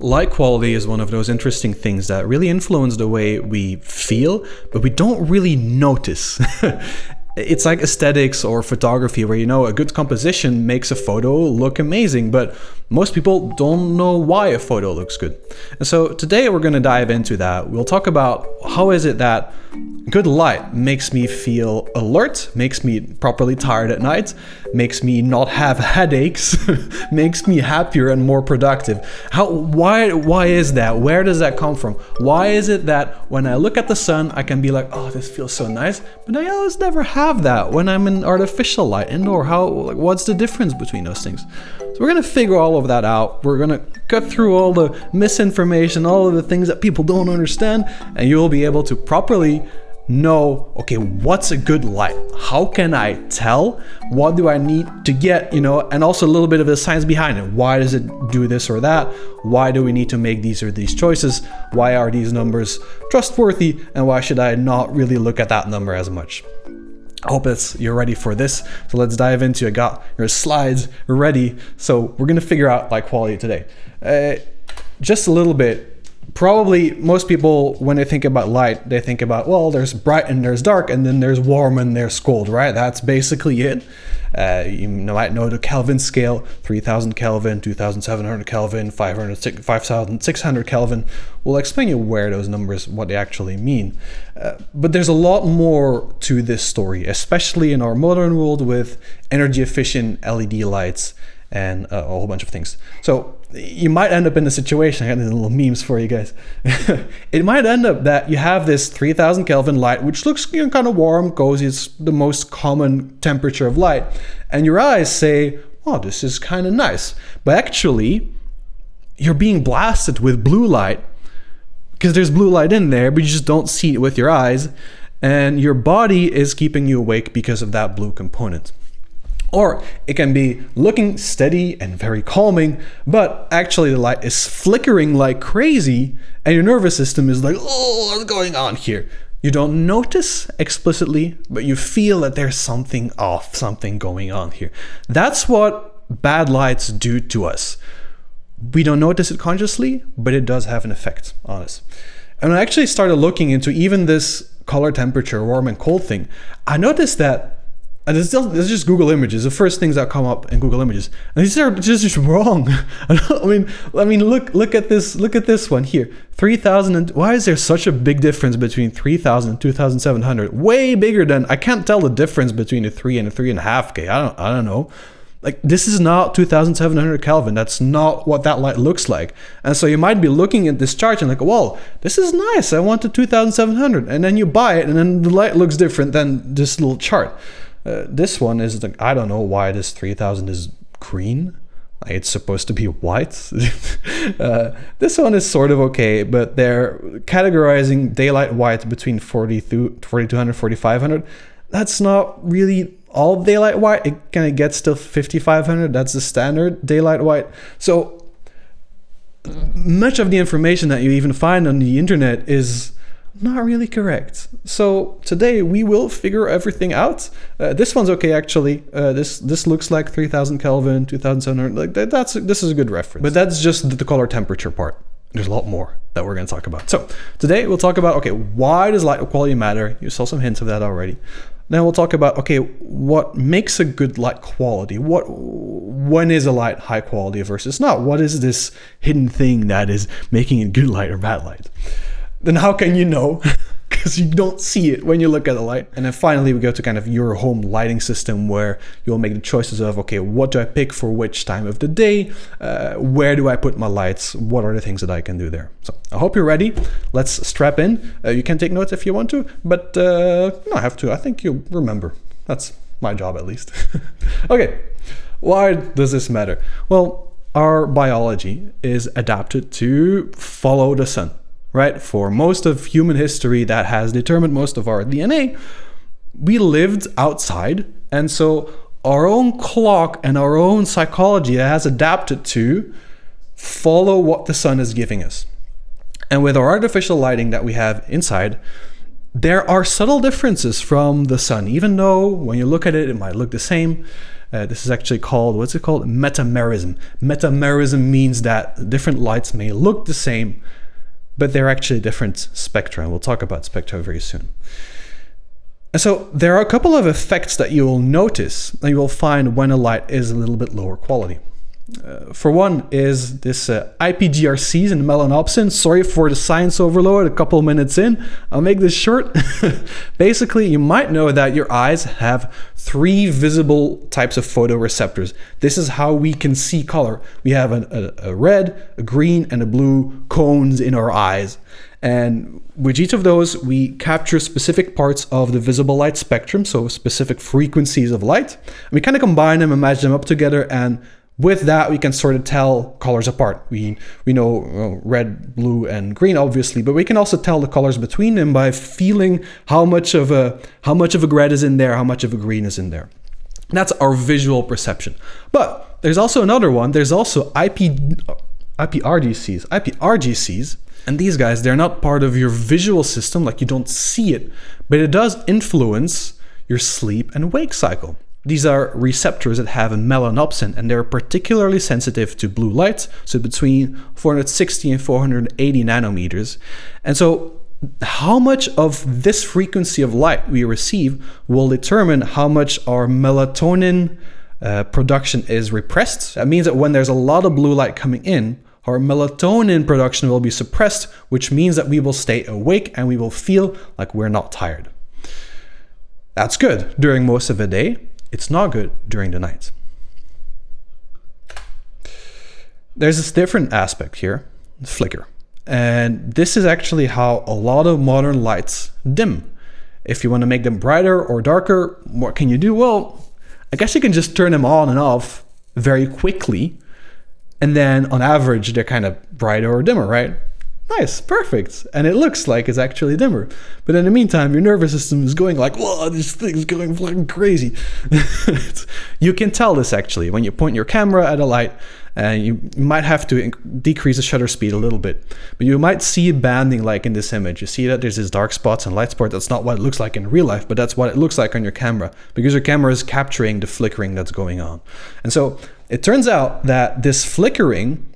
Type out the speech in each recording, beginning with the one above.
Light quality is one of those interesting things that really influence the way we feel, but we don't really notice. It's like aesthetics or photography where, a good composition makes a photo look amazing, but most people don't know why a photo looks good. And so today we're going to dive into that. We'll talk about how is it that good light makes me feel alert, makes me properly tired at night, makes me not have headaches, makes me happier and more productive. Why is that? Where does that come from? Why is it that when I look at the sun, I can be like, oh, this feels so nice, but I always never have that when I'm in artificial light indoor? What's the difference between those things? So we're gonna figure all of that out. We're gonna cut through all the misinformation, all of the things that people don't understand, and you'll be able to properly know, okay, what's a good light? How can I tell? What do I need to get, and also a little bit of the science behind it. Why does it do this or that? Why do we need to make these or these choices? Why are these numbers trustworthy? And why should I not really look at that number as much? I hope you're ready for this. So let's dive into it. I got your slides ready. So we're going to figure out light quality today. Just a little bit. Probably most people, when they think about light, they think about, well, there's bright and there's dark, and then there's warm and there's cold, right? That's basically it. You might know the Kelvin scale: 3000 Kelvin, 2700 Kelvin, 5600 Kelvin. We'll explain you where those numbers, what they actually mean. But there's a lot more to this story, especially in our modern world with energy efficient LED lights and a whole bunch of things. So you might end up in a situation, I got these little memes for you guys. It might end up that you have this 3000 Kelvin light, which looks kind of warm, cozy, it's the most common temperature of light. And your eyes say, oh, this is kind of nice. But actually, you're being blasted with blue light because there's blue light in there, but you just don't see it with your eyes. And your body is keeping you awake because of that blue component. Or it can be looking steady and very calming, but actually the light is flickering like crazy and your nervous system is like, oh, what's going on here? You don't notice explicitly, but you feel that there's something off, something going on here. That's what bad lights do to us. We don't notice it consciously, but it does have an effect on us. And when I actually started looking into even this color temperature, warm and cold thing, I noticed that, and it's just Google Images, the first things that come up in Google Images, and these are just wrong. I mean, look at this one here, 3000. And why is there such a big difference between 3000 and 2700? Way bigger than, I can't tell the difference between a 3 and a 3.5K. I don't know. Like, this is not 2700 Kelvin. That's not what that light looks like. And so you might be looking at this chart and like, well, this is nice. I want the 2700. And then you buy it and then the light looks different than this little chart. This one is like, I don't know why this 3000 is green. It's supposed to be white. This one is sort of okay, but they're categorizing daylight white between 4200, 4500. That's not really all daylight white. It kind of gets to 5500. That's the standard daylight white. So much of the information that you even find on the internet is not really correct. So today we will figure everything out. This one's okay, actually. This looks like 3000 Kelvin, 2700. Like this is a good reference. But that's just the color temperature part. There's a lot more that we're going to talk about. So today we'll talk about, okay, why does light quality matter? You saw some hints of that already. Then we'll talk about, okay, what makes a good light quality? When is a light high quality versus not? What is this hidden thing that is making it good light or bad light? Then how can you know? Because you don't see it when you look at the light. And then finally, we go to kind of your home lighting system where you'll make the choices of, okay, what do I pick for which time of the day? Where do I put my lights? What are the things that I can do there? So I hope you're ready. Let's strap in. You can take notes if you want to, but you don't have to. I think you'll remember. That's my job, at least. Okay, why does this matter? Well, our biology is adapted to follow the sun. Right? For most of human history that has determined most of our DNA, we lived outside. And so our own clock and our own psychology has adapted to follow what the sun is giving us. And with our artificial lighting that we have inside, there are subtle differences from the sun. Even though when you look at it, it might look the same, This is actually called, what's it called? Metamerism. Metamerism means that different lights may look the same, but they're actually different spectra. We'll talk about spectra very soon. And so there are a couple of effects that you will notice, that you will find when a light is a little bit lower quality. For one is this IPGRCs in melanopsin. Sorry for the science overload a couple minutes in. I'll make this short. Basically, you might know that your eyes have 3 visible types of photoreceptors. This is how we can see color. We have a red, a green, and a blue cones in our eyes. And with each of those, we capture specific parts of the visible light spectrum, so specific frequencies of light. And we kind of combine them and match them up together, and with that, we can sort of tell colors apart. We know red, blue, and green, obviously, but we can also tell the colors between them by feeling how much of a red is in there, how much of a green is in there. And that's our visual perception. But there's also another one. There's also IPRGCs, and these guys, they're not part of your visual system, like you don't see it, but it does influence your sleep and wake cycle. These are receptors that have a melanopsin, and they're particularly sensitive to blue light, so between 460 and 480 nanometers. And so how much of this frequency of light we receive will determine how much our melatonin production is repressed. That means that when there's a lot of blue light coming in, our melatonin production will be suppressed, which means that we will stay awake and we will feel like we're not tired. That's good during most of the day. It's not good during the night. There's this different aspect here, flicker. And this is actually how a lot of modern lights dim. If you want to make them brighter or darker, what can you do? Well, I guess you can just turn them on and off very quickly. And then on average, they're kind of brighter or dimmer, right? Nice, perfect. And it looks like it's actually dimmer. But in the meantime, your nervous system is going like, whoa, this thing's going fucking crazy. You can tell this actually when you point your camera at a light, and you might have to decrease the shutter speed a little bit. But you might see banding like in this image. You see that there's these dark spots and light spots. That's not what it looks like in real life, but that's what it looks like on your camera, because your camera is capturing the flickering that's going on. And so it turns out that this flickering,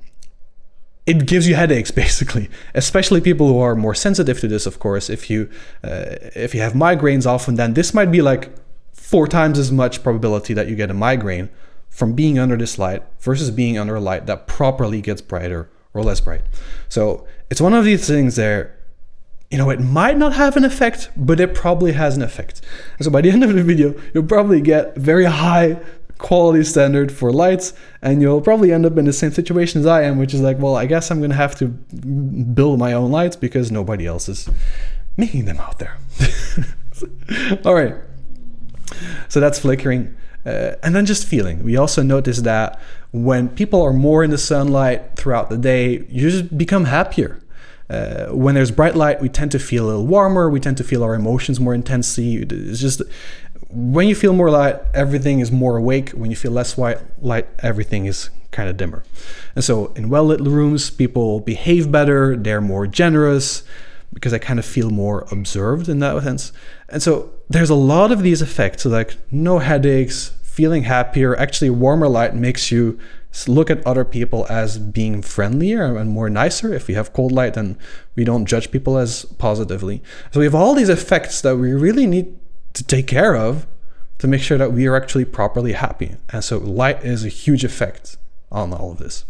it gives you headaches, basically, especially people who are more sensitive to this, of course. If you have migraines often, then this might be like 4 times as much probability that you get a migraine from being under this light versus being under a light that properly gets brighter or less bright. So it's one of these things there, it might not have an effect, but it probably has an effect. And so by the end of the video, you'll probably get very high quality standard for lights, and you'll probably end up in the same situation as I am, which is like, well, I guess I'm gonna have to build my own lights because nobody else is making them out there. All right, so that's flickering. And then just feeling. We also notice that when people are more in the sunlight throughout the day, you just become happier. When there's bright light, we tend to feel a little warmer. We tend to feel our emotions more intensely. It's just, when you feel more light, everything is more awake. When you feel less white light, everything is kind of dimmer. And so in well-lit rooms, people behave better. They're more generous because they kind of feel more observed in that sense. And so there's a lot of these effects, so like no headaches, feeling happier. Actually, warmer light makes you look at other people as being friendlier and more nicer. If we have cold light, then we don't judge people as positively. So we have all these effects that we really need to take care of to make sure that we are actually properly happy. And so light is a huge effect on all of this.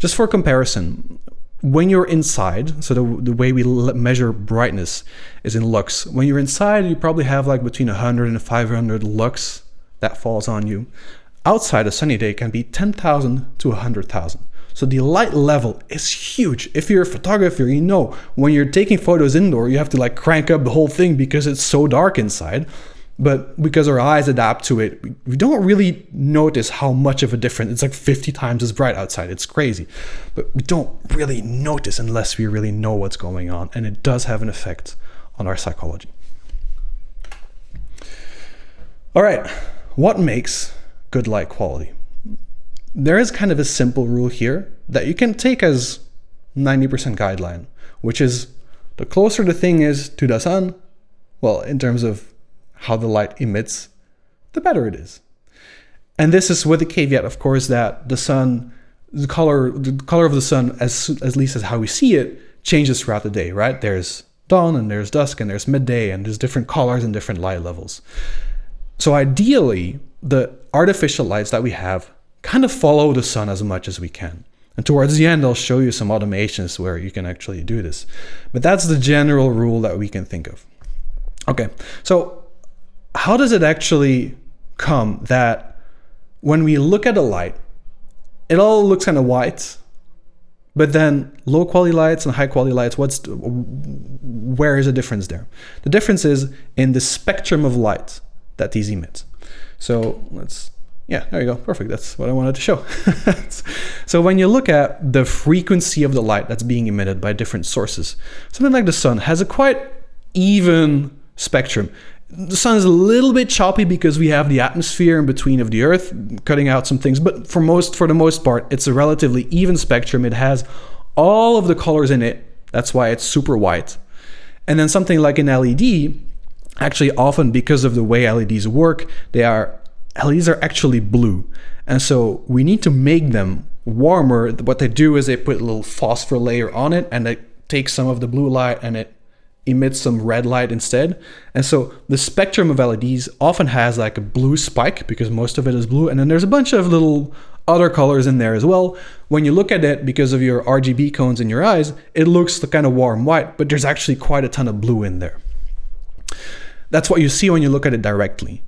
Just for comparison, when you're inside, so the way we measure brightness is in lux. When you're inside, you probably have like between 100 and 500 lux that falls on you. Outside, a sunny day can be 10,000 to 100,000. So the light level is huge. If you're a photographer, when you're taking photos indoor, you have to like crank up the whole thing because it's so dark inside. But because our eyes adapt to it, we don't really notice how much of a difference. It's like 50 times as bright outside. It's crazy. But we don't really notice unless we really know what's going on. And it does have an effect on our psychology. All right, what makes good light quality? There is kind of a simple rule here that you can take as 90% guideline, which is the closer the thing is to the sun, well, in terms of how the light emits, the better it is. And this is with the caveat, of course, that the color of the sun, at least as how we see it, changes throughout the day, right? There's dawn and there's dusk and there's midday and there's different colors and different light levels. So ideally, the artificial lights that we have kind of follow the sun as much as we can. And towards the end, I'll show you some automations where you can actually do this. But that's the general rule that we can think of. Okay, so how does it actually come that when we look at a light, it all looks kind of white, but then low quality lights and high quality lights, where is the difference there? The difference is in the spectrum of light that these emit. So yeah, there you go, perfect, that's what I wanted to show. So when you look at the frequency of the light that's being emitted by different sources, something like the sun has a quite even spectrum. The sun is a little bit choppy because we have the atmosphere in between of the earth cutting out some things, but for the most part, it's a relatively even spectrum. It has all of the colors in it. That's why it's super white. And then something like an LED, actually often because of the way LEDs work, LEDs are actually blue. And so we need to make them warmer. What they do is they put a little phosphor layer on it and they take some of the blue light and it emits some red light instead. And so the spectrum of LEDs often has like a blue spike because most of it is blue. And then there's a bunch of little other colors in there as well. When you look at it, because of your RGB cones in your eyes, it looks kind of warm white, but there's actually quite a ton of blue in there. That's what you see when you look at it directly.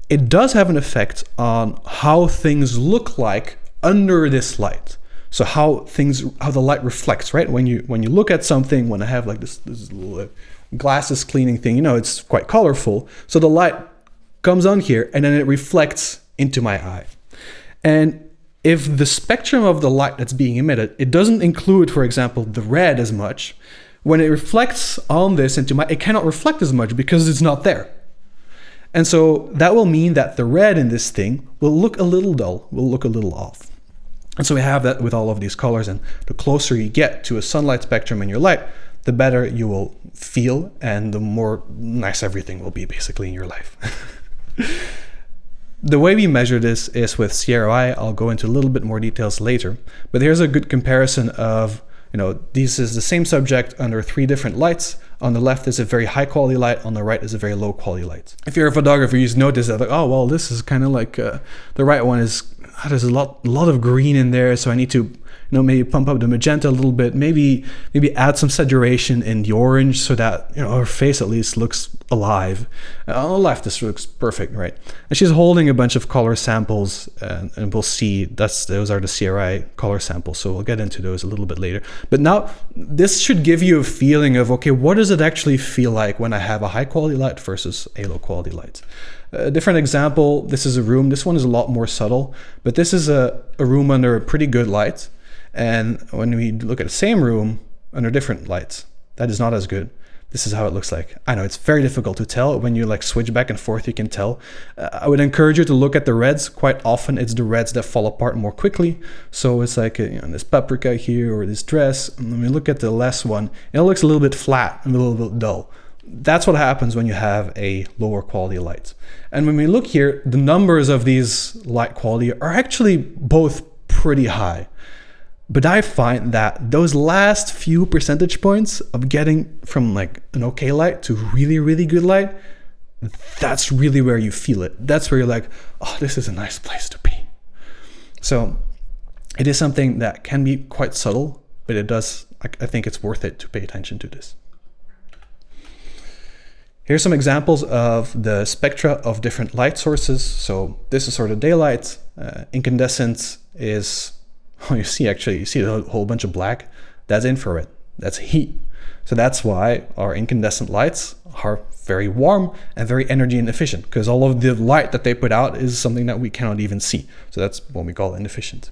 It does have an effect on how things look like under this light. So how the light reflects, right? When you look at something, when I have like this little glasses cleaning thing, it's quite colorful. So the light comes on here and then it reflects into my eye. And if the spectrum of the light that's being emitted, it doesn't include, for example, the red as much, when it reflects on this it cannot reflect as much because it's not there. And so that will mean that the red in this thing will look a little dull, will look a little off. And so we have that with all of these colors, and the closer you get to a sunlight spectrum in your light, the better you will feel and the more nice everything will be basically in your life. The way we measure this is with CRI. I'll go into a little bit more details later, but here's a good comparison of, this is the same subject under 3 different lights. On the left is a very high quality light, on the right is a very low quality light. If you're a photographer, you notice that like, oh, well, this is kind of like, the right one is, there's a lot of green in there, so I need to maybe pump up the magenta a little bit, maybe add some saturation in the orange so that her face at least looks alive. On the left, this looks perfect, right? And she's holding a bunch of color samples, and we'll see those are the CRI color samples, so we'll get into those a little bit later. But now this should give you a feeling of, okay, what does it actually feel like when I have a high quality light versus a low quality light? A different example, this is a room. This one is a lot more subtle, but this is a room under a pretty good light. And when we look at the same room under different lights, that is not as good. This is how it looks like. I know it's very difficult to tell. When you like switch back and forth, you can tell. I would encourage you to look at the reds. Quite often it's the reds that fall apart more quickly. So it's like this paprika here or this dress. And when we look at the last one, it looks a little bit flat and a little bit dull. That's what happens when you have a lower quality light. And when we look here, the numbers of these light quality are actually both pretty high. But I find that those last few percentage points of getting from like an okay light to really, really good light, that's really where you feel it. That's where you're like, oh, this is a nice place to be. So it is something that can be quite subtle, but I think it's worth it to pay attention to this. Here's some examples of the spectra of different light sources. So this is sort of daylight. Incandescent is, you see a whole bunch of black. That's infrared. That's heat. So that's why our incandescent lights are very warm and very energy inefficient, because all of the light that they put out is something that we cannot even see. So that's what we call inefficient.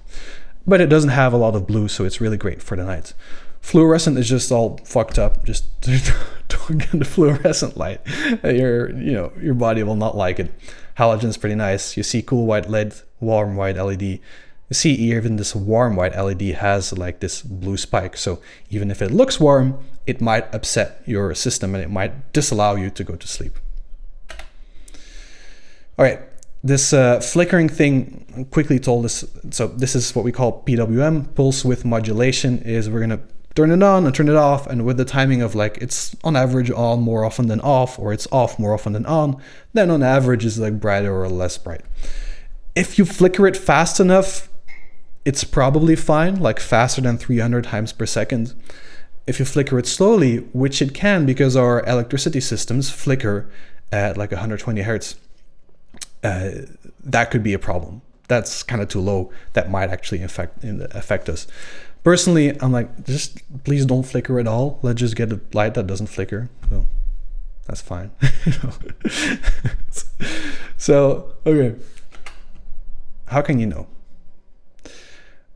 But it doesn't have a lot of blue, so it's really great for the night. Fluorescent is just all fucked up. Just don't get the fluorescent light. Your body will not like it. Halogen's pretty nice. You see cool white LED, warm white LED. You see even this warm white LED has like this blue spike. So even if it looks warm, it might upset your system and it might disallow you to go to sleep. All right, This flickering thing quickly told us, so this is what we call PWM, pulse width modulation, is we're gonna turn it on and turn it off, and with the timing of like it's on average on more often than off, or it's off more often than on, then on average is like brighter or less bright. If you flicker it fast enough, it's probably fine, like faster than 300 times per second. If you flicker it slowly, which it can because our electricity systems flicker at like 120 hertz, that could be a problem. That's kind of too low. That might actually affect us. Personally, I'm like, just please don't flicker at all. Let's just get a light that doesn't flicker. So that's fine. So, okay. How can you know?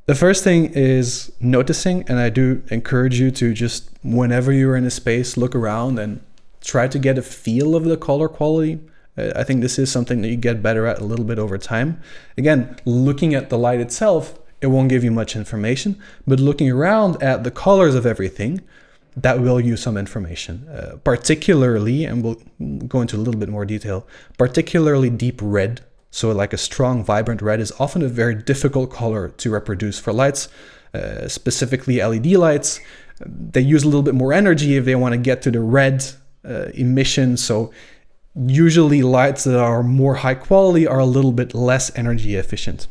The first thing is noticing, and I do encourage you to just, whenever you're in a space, look around and try to get a feel of the color quality. I think this is something that you get better at a little bit over time. Again, looking at the light itself, it won't give you much information, but looking around at the colors of everything, that will give you some information. Particularly, and we'll go into a little bit more detail, particularly deep red, so like a strong, vibrant red, is often a very difficult color to reproduce for lights, specifically LED lights. They use a little bit more energy if they want to get to the red emission, so usually lights that are more high quality are a little bit less energy efficient.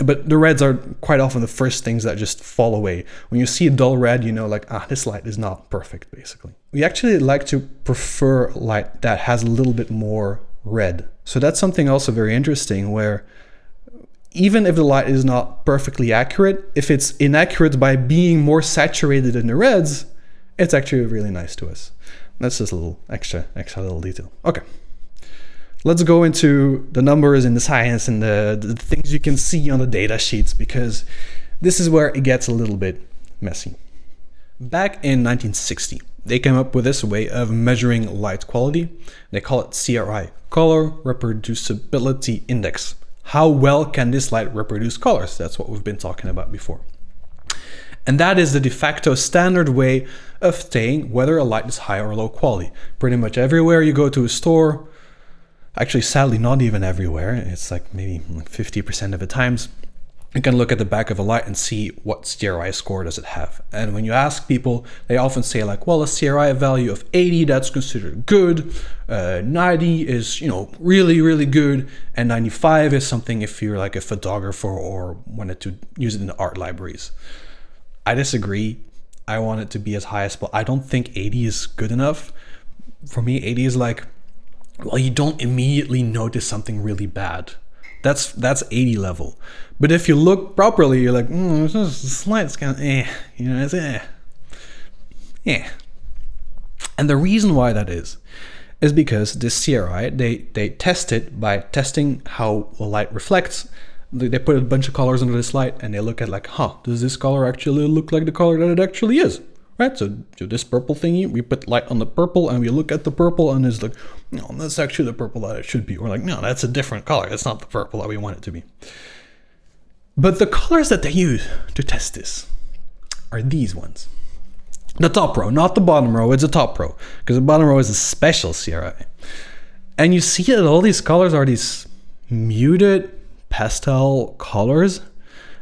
But the reds are quite often the first things that just fall away. When you see a dull red, you know, like, this light is not perfect, basically. We actually like to prefer light that has a little bit more red. So that's something also very interesting, where even if the light is not perfectly accurate, if it's inaccurate by being more saturated in the reds, it's actually really nice to us. That's just a little extra little detail. Okay. Let's go into the numbers and the science and the things you can see on the data sheets, because this is where it gets a little bit messy. Back in 1960, they came up with this way of measuring light quality. They call it CRI, Color Reproducibility Index. How well can this light reproduce colors? That's what we've been talking about before. And that is the de facto standard way of saying whether a light is high or low quality. Pretty much everywhere you go to a store, actually, sadly, not even everywhere. It's like maybe 50% of the times. You can look at the back of a light and see what CRI score does it have. And when you ask people, they often say like, well, a CRI value of 80, that's considered good. 90 is, really, really good. And 95 is something if you're like a photographer or wanted to use it in art libraries. I disagree. I want it to be as high as possible. I don't think 80 is good enough. For me, 80 is like, well, you don't immediately notice something really bad. That's 80 level. But if you look properly, you're like, this light's kind of it's And the reason why that is because this CRI, they test it by testing how the light reflects. They put a bunch of colors under this light and they look at like, does this color actually look like the color that it actually is? Right, so this purple thingy, we put light on the purple and we look at the purple and it's like, no, that's actually the purple that it should be. We're like, no, that's a different color. That's not the purple that we want it to be. But the colors that they use to test this are these ones. The top row, not the bottom row, it's the top row, because the bottom row is a special CRI. And you see that all these colors are these muted pastel colors.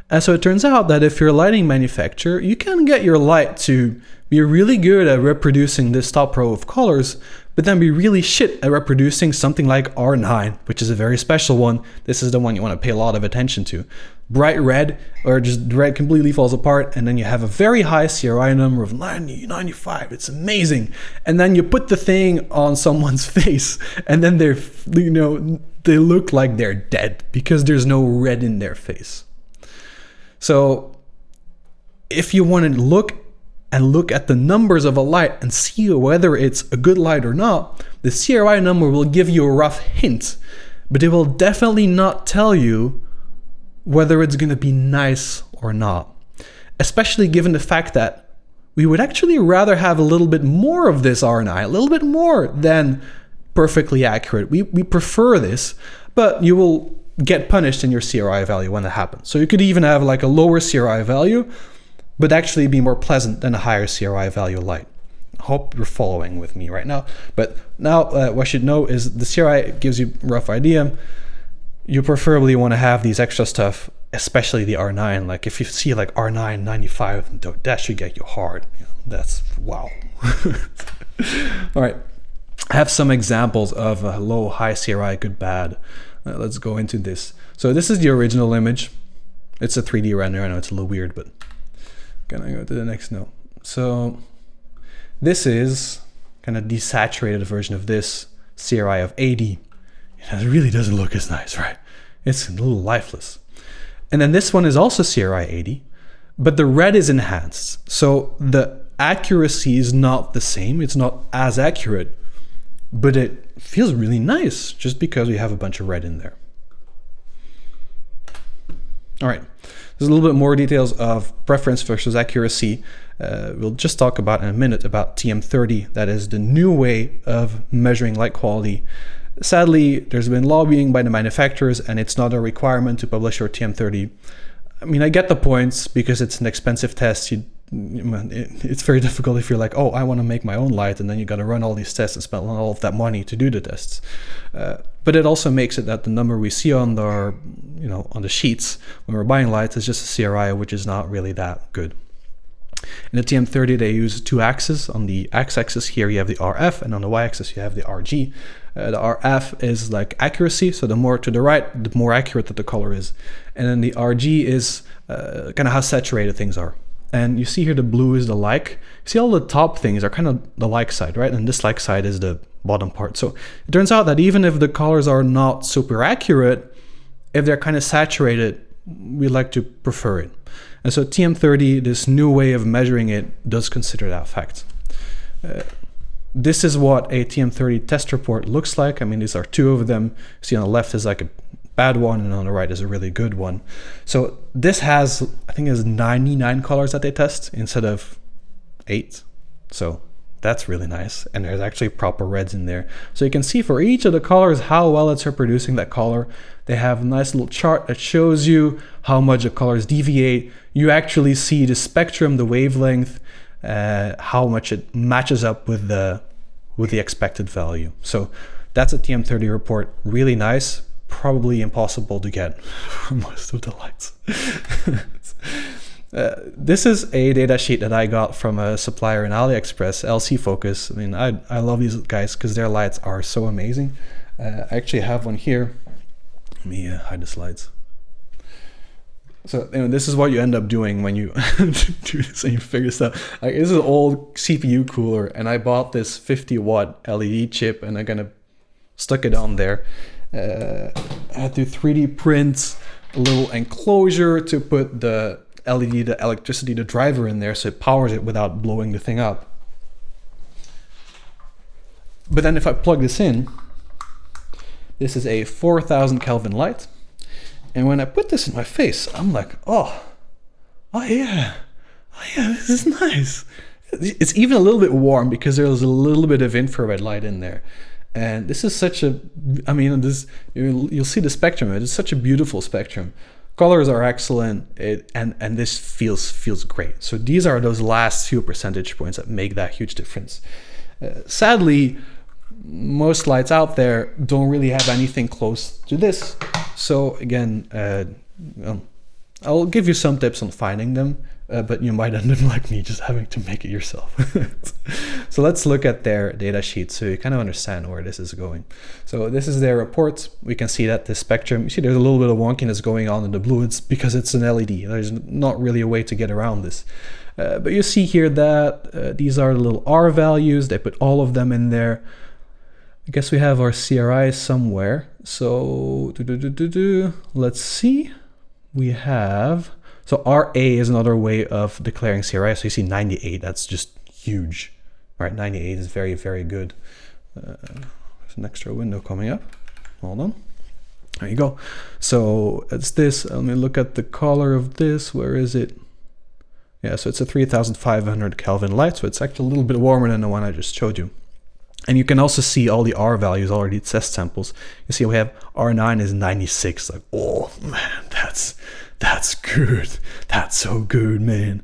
And so it turns out that if you're a lighting manufacturer, you can get your light to be really good at reproducing this top row of colors, but then be really shit at reproducing something like R9, which is a very special one. This is the one you want to pay a lot of attention to. Bright red, or just red completely falls apart, and then you have a very high CRI number of 90, 95. It's amazing. And then you put the thing on someone's face, and then they look like they're dead because there's no red in their face. So if you want to look at the numbers of a light and see whether it's a good light or not, the CRI number will give you a rough hint, but it will definitely not tell you whether it's going to be nice or not, especially given the fact that we would actually rather have a little bit more of this R9, a little bit more than perfectly accurate. We prefer this, but you will get punished in your CRI value when that happens. So you could even have like a lower CRI value, but actually be more pleasant than a higher CRI value light. I hope you're following with me right now. But now what you should know is the CRI gives you a rough idea. you preferably want to have these extra stuff, especially the R9. Like if you see like R9 95, that should get you hard. That's wow. All right, I have some examples of low, high CRI, good, bad. Let's go into this. So this is the original image. It's a 3D render. I know it's a little weird, but gonna go to the next note. So this is kind of desaturated version of this, CRI of 80. It really doesn't look as nice, right? It's a little lifeless. And then this one is also CRI 80, but the red is enhanced. So the accuracy is not the same. It's not as accurate, but it feels really nice just because we have a bunch of red in there. All right, there's a little bit more details of preference versus accuracy. We'll just talk about in a minute about TM30. That is the new way of measuring light quality. Sadly, there's been lobbying by the manufacturers, and it's not a requirement to publish your TM30. I mean, I get the points because it's an expensive test. It's very difficult if you're like, oh, I want to make my own light, and then you got to run all these tests and spend all of that money to do the tests. But it also makes it that the number we see on on the sheets when we're buying lights is just a CRI, which is not really that good. In the TM30, they use two axes. On the x-axis here, you have the RF, and on the y-axis, you have the RG. The RF is like accuracy, so the more to the right, the more accurate that the color is. And then the RG is kind of how saturated things are. And you see here the blue is the like. You see all the top things are kind of the like side, right? And this like side is the bottom part. So it turns out that even if the colors are not super accurate, if they're kind of saturated, we like to prefer it. And so TM30, this new way of measuring it, does consider that fact. This is what a TM30 test report looks like. I mean, these are two of them. You see on the left is like a bad one, and on the right is a really good one. So this has, I think, has 99 colors that they test instead of 8. So that's really nice. And there's actually proper reds in there. So you can see for each of the colors how well it's reproducing that color. They have a nice little chart that shows you how much the colors deviate. You actually see the spectrum, the wavelength, how much it matches up with the expected value. So that's a TM30 report. Really nice. Probably impossible to get for most of the lights. This is a datasheet that I got from a supplier in AliExpress, LC Focus. I mean, I love these guys because their lights are so amazing. I actually have one here. Let me hide the slides. So this is what you end up doing when you do this and you figure stuff. Like, this is an old CPU cooler, and I bought this 50-watt LED chip, and I kind of stuck it on there. I had to 3D print a little enclosure to put the LED, the electricity, the driver in there, so it powers it without blowing the thing up. But then if I plug this in, this is a 4000 Kelvin light. And when I put this in my face, I'm like, oh yeah, this is nice. It's even a little bit warm because there's a little bit of infrared light in there. And this is such a, I mean, you'll see the spectrum. It's such a beautiful spectrum. Colors are excellent, and this feels great. So these are those last few percentage points that make that huge difference. Sadly, most lights out there don't really have anything close to this. So again, I'll give you some tips on finding them, but you might end up like me, just having to make it yourself. So let's look at their data sheet so you kind of understand where this is going. So this is their report. We can see that the spectrum, you see there's a little bit of wonkiness going on in the blue. It's because it's an LED. There's not really a way to get around this. But you see here that these are the little R values. They put all of them in there. I guess we have our CRI somewhere. So let's see. We have, so RA is another way of declaring CRI. So you see 98, that's just huge, right? 98 is very, very good. There's an extra window coming up. Hold on. There you go. So it's this. Let me look at the color of this. Where is it? Yeah, so it's a 3500 Kelvin light. So it's actually a little bit warmer than the one I just showed you. And you can also see all the R values, already test samples. You see we have R9 is 96. Like, oh man, that's good. That's so good, man.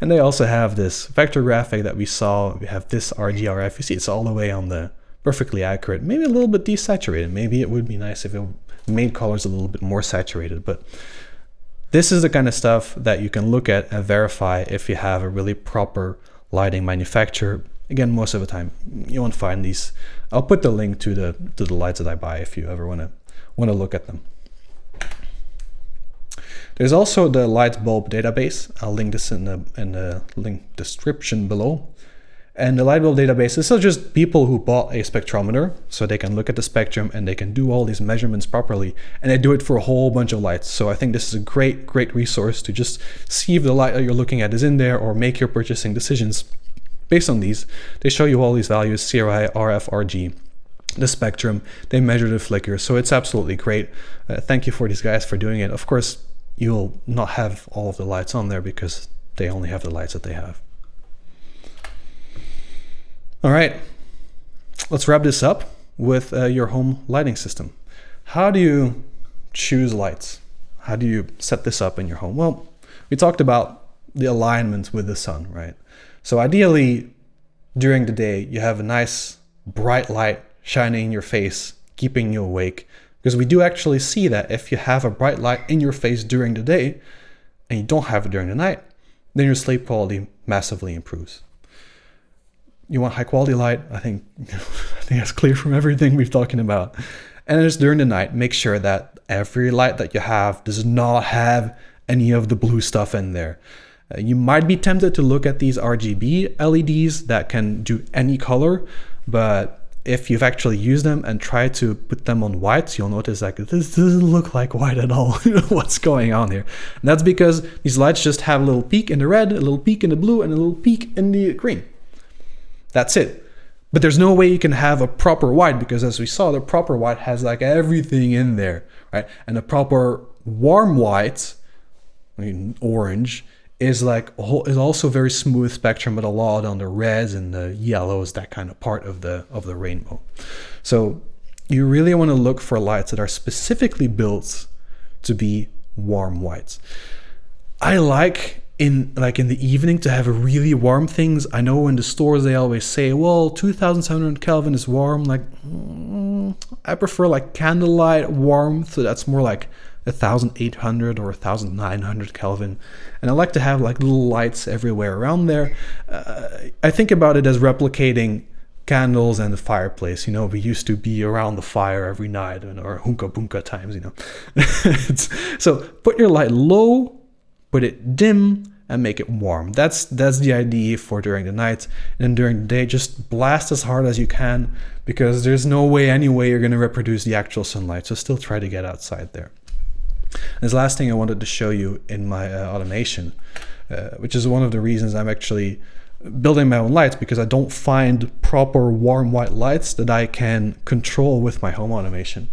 And they also have this vector graphic that we saw. We have this RGRF. You see it's all the way on the perfectly accurate. Maybe a little bit desaturated. Maybe it would be nice if it made colors a little bit more saturated, but this is the kind of stuff that you can look at and verify if you have a really proper lighting manufacturer. Again, most of the time you won't find these. I'll put the link to the lights that I buy if you ever want to look at them. There's also the light bulb database. I'll link this in the link description below. And the light bulb database, this is just people who bought a spectrometer so they can look at the spectrum and they can do all these measurements properly, and they do it for a whole bunch of lights. So I think this is a great resource to just see if the light that you're looking at is in there, or make your purchasing decisions based on these. They show you all these values: CRI, RF, RG, the spectrum, they measure the flicker. So it's absolutely great. Thank you for these guys for doing it. Of course, you'll not have all of the lights on there because they only have the lights that they have. All right, let's wrap this up with your home lighting system. How do you choose lights? How do you set this up in your home? Well, we talked about the alignment with the sun, right? So ideally, during the day, you have a nice bright light shining in your face, keeping you awake, because we do actually see that if you have a bright light in your face during the day and you don't have it during the night, then your sleep quality massively improves. You want high quality light. I think that's clear from everything we've talking about. And just during the night, make sure that every light that you have does not have any of the blue stuff in there. You might be tempted to look at these RGB LEDs that can do any color, but if you've actually used them and tried to put them on whites, you'll notice like this doesn't look like white at all. What's going on here? And that's because these lights just have a little peak in the red, a little peak in the blue, and a little peak in the green. That's it. But there's no way you can have a proper white, because as we saw, the proper white has like everything in there, right? And a proper warm white, I mean orange, is also very smooth spectrum, but a lot on the reds and the yellows, that kind of part of the rainbow. So you really want to look for lights that are specifically built to be warm whites. I like in the evening to have a really warm things. I know in the stores they always say, well, 2700 Kelvin is warm. Like, I prefer like candlelight warmth, so that's more like 1800 or 1900 Kelvin. And I like to have like little lights everywhere around there. I think about it as replicating candles and the fireplace. You know, we used to be around the fire every night, or hunka bunka times, you know. So put your light low, put it dim, and make it warm. That's the idea for during the night. And during the day, just blast as hard as you can, because there's no way anyway you're going to reproduce the actual sunlight. So still try to get outside there. And this last thing I wanted to show you in my automation, which is one of the reasons I'm actually building my own lights, because I don't find proper warm white lights that I can control with my home automation.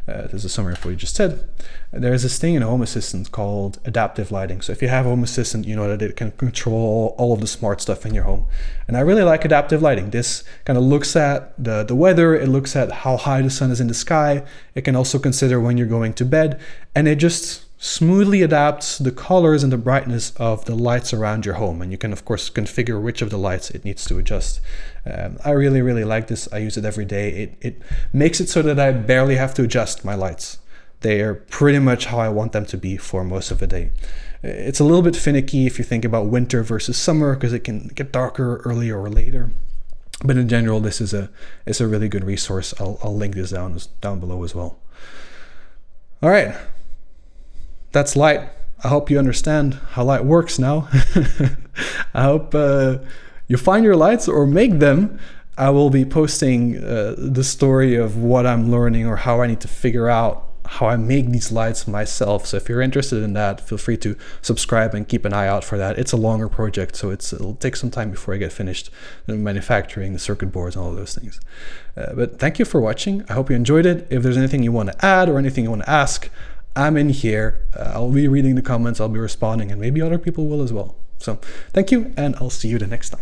This is a summary of what you just said. There's this thing in Home Assistant called adaptive lighting. So if you have Home Assistant, you know that it can control all of the smart stuff in your home. And I really like adaptive lighting. This kind of looks at the weather, it looks at how high the sun is in the sky. It can also consider when you're going to bed, and it just smoothly adapts the colors and the brightness of the lights around your home. And you can of course configure which of the lights it needs to adjust. I really like this. I use it every day. It makes it so that I barely have to adjust my lights. They are pretty much how I want them to be for most of the day. It's a little bit finicky if you think about winter versus summer, because it can get darker earlier or later. But in general, this is a really good resource. I'll link this down below as well. All right. That's light. I hope you understand how light works now. I hope you find your lights or make them. I will be posting the story of what I'm learning, or how I need to figure out how I make these lights myself. So if you're interested in that, feel free to subscribe and keep an eye out for that. It's a longer project, so it'll take some time before I get finished manufacturing the circuit boards and all those things. But thank you for watching. I hope you enjoyed it. If there's anything you want to add or anything you want to ask, I'm in here. I'll be reading the comments, I'll be responding, and maybe other people will as well. So thank you, and I'll see you the next time.